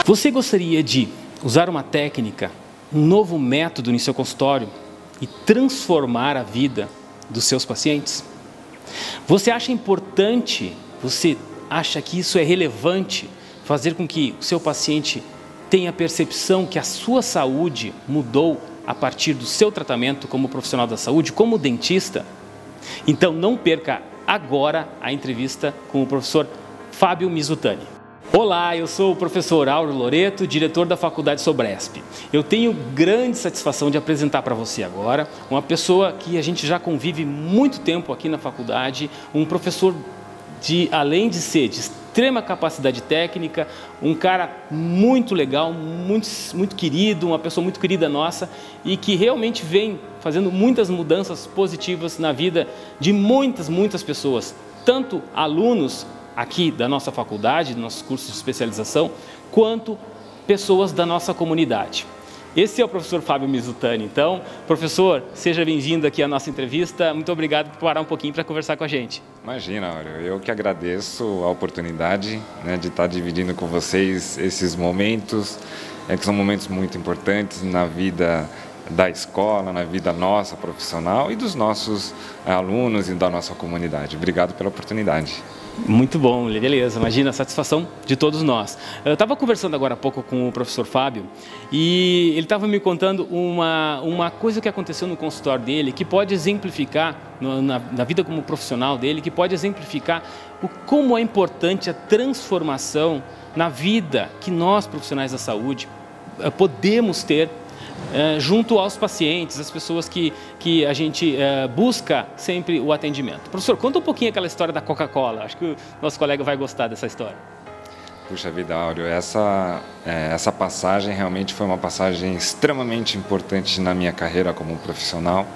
Você gostaria de usar uma técnica, um novo método em seu consultório e transformar a vida dos seus pacientes? Você acha importante, você acha que isso é relevante, fazer com que o seu paciente tenha a percepção que a sua saúde mudou a partir do seu tratamento como profissional da saúde, como dentista? Então não perca agora a entrevista com o professor Fábio Mizutani. Olá, eu sou o professor Áureo Loreto, diretor da Faculdade Sobresp. Eu tenho grande satisfação de apresentar para você agora uma pessoa que a gente já convive muito tempo aqui na faculdade, um professor além de ser de extrema capacidade técnica, um cara muito legal, muito querido, uma pessoa muito querida nossa e que realmente vem fazendo muitas mudanças positivas na vida de muitas pessoas, tanto alunos aqui da nossa faculdade, dos nossos cursos de especialização, quanto pessoas da nossa comunidade. Esse é o professor Fábio Mizutani. Então, professor, seja bem-vindo aqui à nossa entrevista. Muito obrigado por parar um pouquinho para conversar com a gente. Imagina, Áureo, eu que agradeço a oportunidade, de estar dividindo com vocês esses momentos, que são momentos muito importantes na vida da escola, na vida nossa profissional e dos nossos alunos e da nossa comunidade. Obrigado pela oportunidade. Muito bom, beleza, imagina a satisfação de todos nós. Eu estava conversando agora há pouco com o professor Fábio e ele estava me contando uma coisa que aconteceu no consultório dele que pode exemplificar, na vida como profissional dele, que pode exemplificar como é importante a transformação na vida que nós, profissionais da saúde, podemos ter junto aos pacientes, as pessoas que a gente busca sempre o atendimento. Professor, conta um pouquinho aquela história da Coca-Cola. Acho que o nosso colega vai gostar dessa história. Puxa vida, Áureo, essa passagem realmente foi uma passagem extremamente importante na minha carreira como profissional.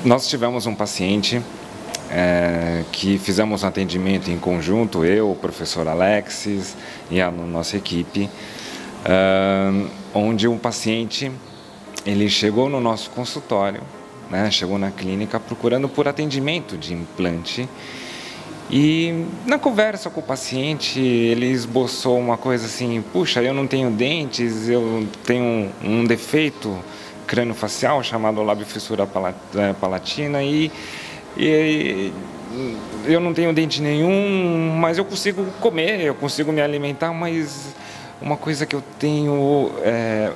Nós tivemos um paciente que fizemos um atendimento em conjunto, eu, o professor Alexis e a nossa equipe, onde um paciente ele chegou no nosso consultório, chegou na clínica procurando por atendimento de implante e na conversa com o paciente ele esboçou uma coisa assim: puxa, eu não tenho dentes, eu tenho um defeito crâniofacial chamado labiofissura palatina e eu não tenho dente nenhum, mas eu consigo comer, eu consigo me alimentar, mas uma coisa que eu tenho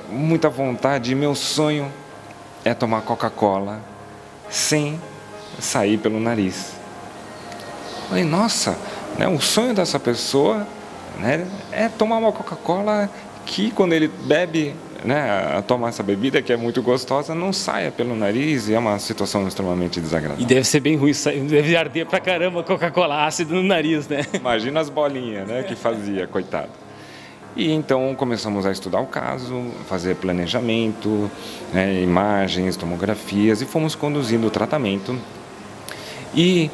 muita vontade, meu sonho é tomar Coca-Cola sem sair pelo nariz. Eu falei, nossa, o sonho dessa pessoa é tomar uma Coca-Cola que quando ele bebe, tomar essa bebida que é muito gostosa, não saia pelo nariz, e é uma situação extremamente desagradável. E deve ser bem ruim, deve arder pra caramba Coca-Cola ácido no nariz, né? Imagina as bolinhas, que fazia, coitado. E então começamos a estudar o caso, fazer planejamento, imagens, tomografias, e fomos conduzindo o tratamento. E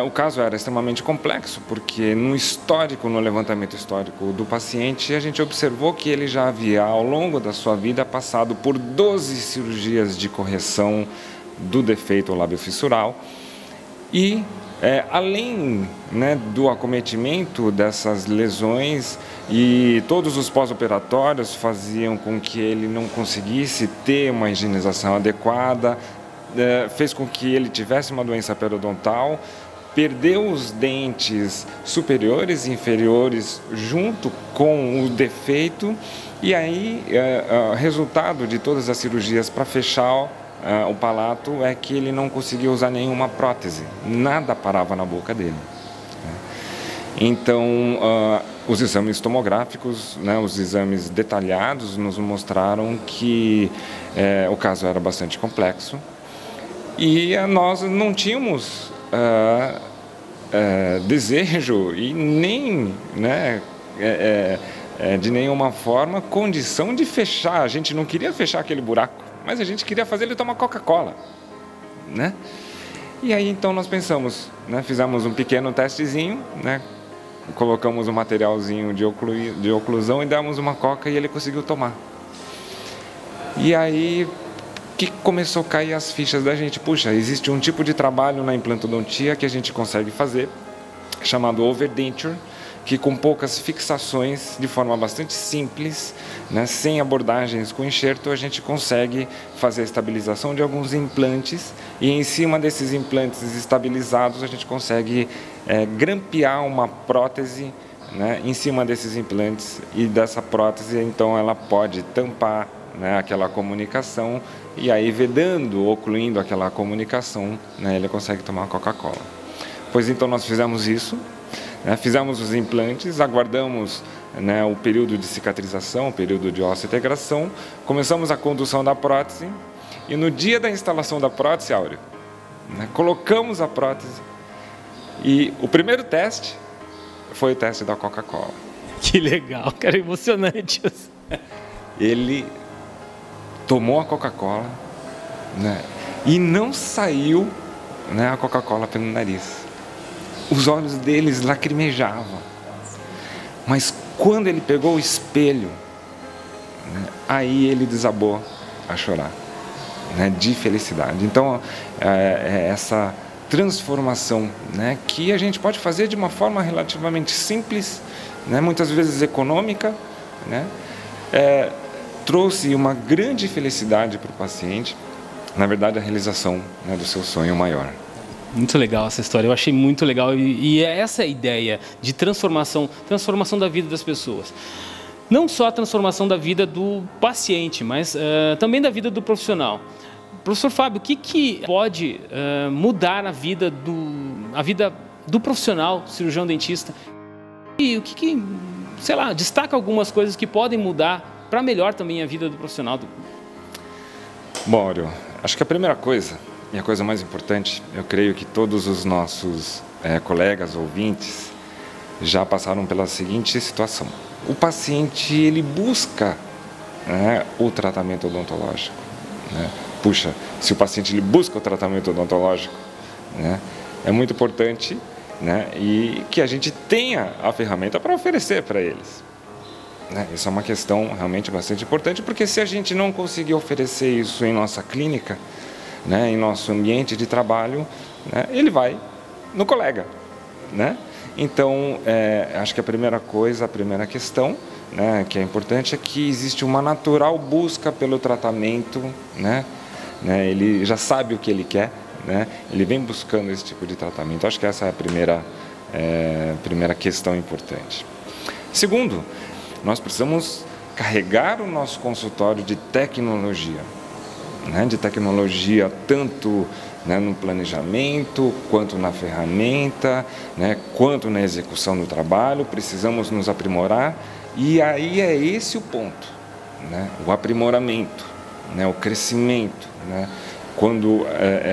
o caso era extremamente complexo, porque no levantamento histórico do paciente, a gente observou que ele já havia, ao longo da sua vida, passado por 12 cirurgias de correção do defeito labiofissural. E, além do acometimento dessas lesões, e todos os pós-operatórios faziam com que ele não conseguisse ter uma higienização adequada, fez com que ele tivesse uma doença periodontal, perdeu os dentes superiores e inferiores junto com o defeito, e aí o resultado de todas as cirurgias para fechar o palato é que ele não conseguia usar nenhuma prótese, nada parava na boca dele. Então, os exames tomográficos, os exames detalhados nos mostraram que o caso era bastante complexo. E nós não tínhamos desejo e nem, de nenhuma forma, condição de fechar. A gente não queria fechar aquele buraco, mas a gente queria fazer ele tomar Coca-Cola, E aí então nós pensamos, fizemos um pequeno testezinho, colocamos um materialzinho de oclusão e demos uma coca e ele conseguiu tomar. E aí que começou a cair as fichas da gente. Puxa, existe um tipo de trabalho na implantodontia que a gente consegue fazer, chamado overdenture, que com poucas fixações, de forma bastante simples, né, sem abordagens com enxerto, a gente consegue fazer a estabilização de alguns implantes e em cima desses implantes estabilizados a gente consegue grampear uma prótese, né, em cima desses implantes, e dessa prótese então ela pode tampar, né, aquela comunicação, e aí vedando, ocluindo aquela comunicação, né, ele consegue tomar Coca-Cola. Pois então nós fizemos isso, né, fizemos os implantes, aguardamos, né, o período de cicatrização, o período de osseointegração, começamos a condução da prótese e no dia da instalação da prótese, Áureo, né, colocamos a prótese e o primeiro teste foi o teste da Coca-Cola. Que legal, cara, emocionante. Ele tomou a Coca-Cola, né, e não saiu, né, a Coca-Cola pelo nariz. Os olhos deles lacrimejavam. Mas quando ele pegou o espelho, né, aí ele desabou a chorar, né, de felicidade. Então, essa transformação, né, que a gente pode fazer de uma forma relativamente simples, né, muitas vezes econômica, né, trouxe uma grande felicidade para o paciente, na verdade a realização, né, do seu sonho maior. Muito legal essa história, eu achei muito legal e é essa a ideia de transformação da vida das pessoas. Não só a transformação da vida do paciente, mas também da vida do profissional. Professor Fábio, o que pode mudar a vida do profissional cirurgião dentista? E o que, sei lá, destaca algumas coisas que podem mudar para melhor também a vida do profissional? Bom, Áureo, acho que a primeira coisa, e a coisa mais importante, eu creio que todos os nossos colegas, ouvintes, já passaram pela seguinte situação. O paciente, ele busca, né, o tratamento odontológico, né? Puxa, se o paciente ele busca o tratamento odontológico, né, é muito importante, né, e que a gente tenha a ferramenta para oferecer para eles. Né? Isso é uma questão realmente bastante importante, porque se a gente não conseguir oferecer isso em nossa clínica, né, em nosso ambiente de trabalho, né, ele vai no colega, né? Então, acho que a primeira coisa, a primeira questão, né, que é importante, é que existe uma natural busca pelo tratamento, né? Ele já sabe o que ele quer, né? Ele vem buscando esse tipo de tratamento. Acho que essa é a primeira questão importante. Segundo, nós precisamos carregar o nosso consultório de tecnologia, né? De tecnologia tanto, né, no planejamento, quanto na ferramenta, né, quanto na execução do trabalho. Precisamos nos aprimorar e aí é esse o ponto, né? O aprimoramento, né, o crescimento, né? Quando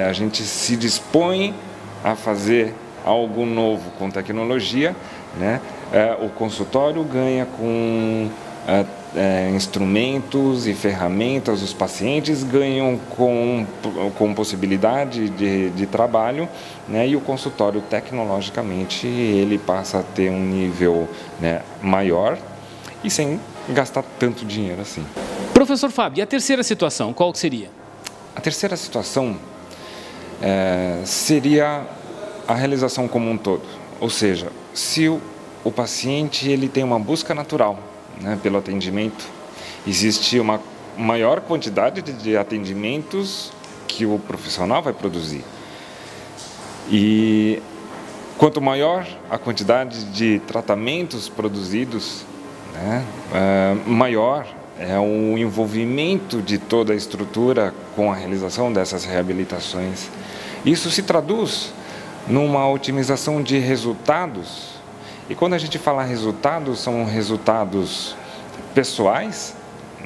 a gente se dispõe a fazer algo novo com tecnologia, né, o consultório ganha com instrumentos e ferramentas, os pacientes ganham com possibilidade de trabalho, né, e o consultório tecnologicamente ele passa a ter um nível, né, maior e sem gastar tanto dinheiro assim. Professor Fábio, e a terceira situação, qual que seria? A terceira situação seria a realização como um todo, ou seja, se o paciente ele tem uma busca natural, né, pelo atendimento, existe uma maior quantidade de atendimentos que o profissional vai produzir. E quanto maior a quantidade de tratamentos produzidos, né, maior é o envolvimento de toda a estrutura com a realização dessas reabilitações. Isso se traduz numa otimização de resultados. E quando a gente fala resultados, são resultados pessoais,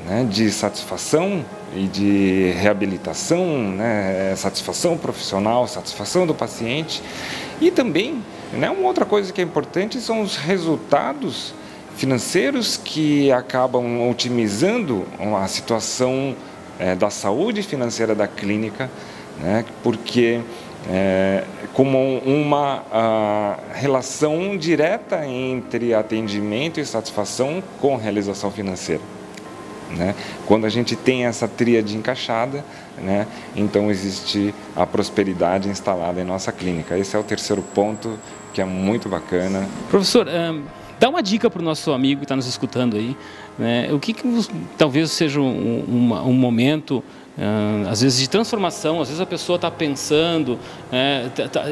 né, de satisfação e de reabilitação, né, satisfação profissional, satisfação do paciente. E também, né, uma outra coisa que é importante são os resultados financeiros que acabam otimizando a situação da saúde financeira da clínica, né, porque como uma relação direta entre atendimento e satisfação com realização financeira, né? Quando a gente tem essa tríade encaixada, né, então existe a prosperidade instalada em nossa clínica. Esse é o terceiro ponto que é muito bacana. Professor, Dá uma dica para o nosso amigo que está nos escutando aí, né? O que talvez seja um momento, às vezes de transformação, às vezes a pessoa está pensando,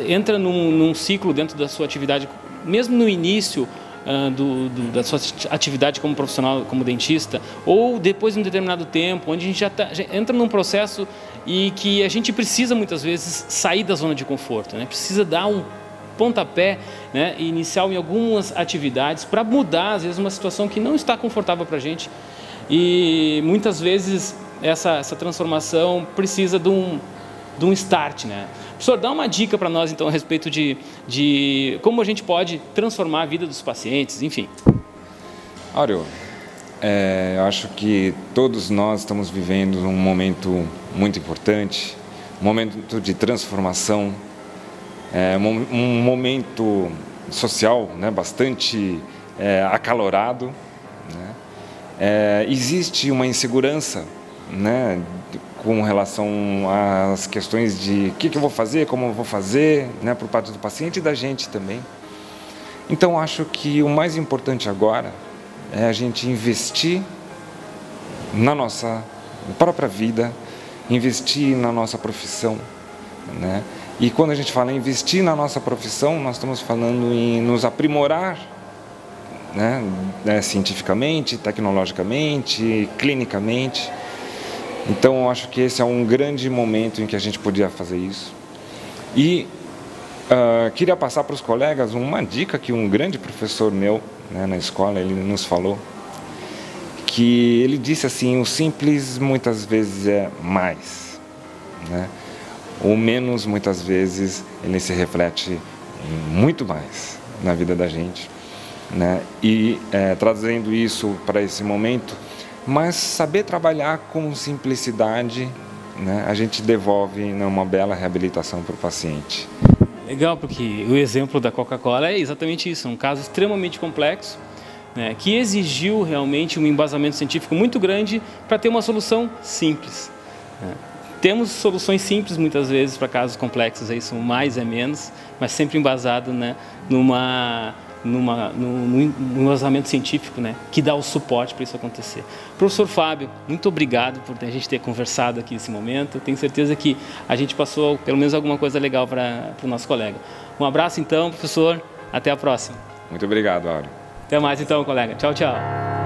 entra num ciclo dentro da sua atividade, mesmo no início da sua atividade como profissional, como dentista, ou depois de um determinado tempo, onde a gente já entra num processo e que a gente precisa muitas vezes sair da zona de conforto, né? Precisa dar um pontapé, né, inicial em algumas atividades para mudar, às vezes, uma situação que não está confortável para a gente. E muitas vezes essa transformação precisa de um start, né? Professor, dá uma dica para nós, então, a respeito de como a gente pode transformar a vida dos pacientes, enfim. Áureo, eu acho que todos nós estamos vivendo um momento muito importante, um momento de transformação, um momento social, né, bastante acalorado, né? Existe uma insegurança, né, com relação às questões de o que eu vou fazer, como eu vou fazer, né, por parte do paciente e da gente também. Então, acho que o mais importante agora é a gente investir na nossa própria vida, investir na nossa profissão, né? E quando a gente fala em investir na nossa profissão, nós estamos falando em nos aprimorar, né, cientificamente, tecnologicamente, clinicamente. Então, eu acho que esse é um grande momento em que a gente podia fazer isso. E queria passar para os colegas uma dica que um grande professor meu, né, na escola, ele nos falou, que ele disse assim: o simples muitas vezes é mais, né? O menos, muitas vezes, ele se reflete muito mais na vida da gente, né? E trazendo isso para esse momento, mas saber trabalhar com simplicidade, né, a gente devolve uma bela reabilitação para o paciente. Legal, porque o exemplo da Coca-Cola é exatamente isso, um caso extremamente complexo, né, que exigiu realmente um embasamento científico muito grande para ter uma solução simples, né? Temos soluções simples muitas vezes para casos complexos, aí são mais é menos, mas sempre embasado, né, num embasamento científico, né, que dá o suporte para isso acontecer. Professor Fábio, muito obrigado por a gente ter conversado aqui nesse momento. Tenho certeza que a gente passou pelo menos alguma coisa legal para o nosso colega. Um abraço então, professor. Até a próxima. Muito obrigado, Áureo. Até mais então, colega. Tchau, tchau.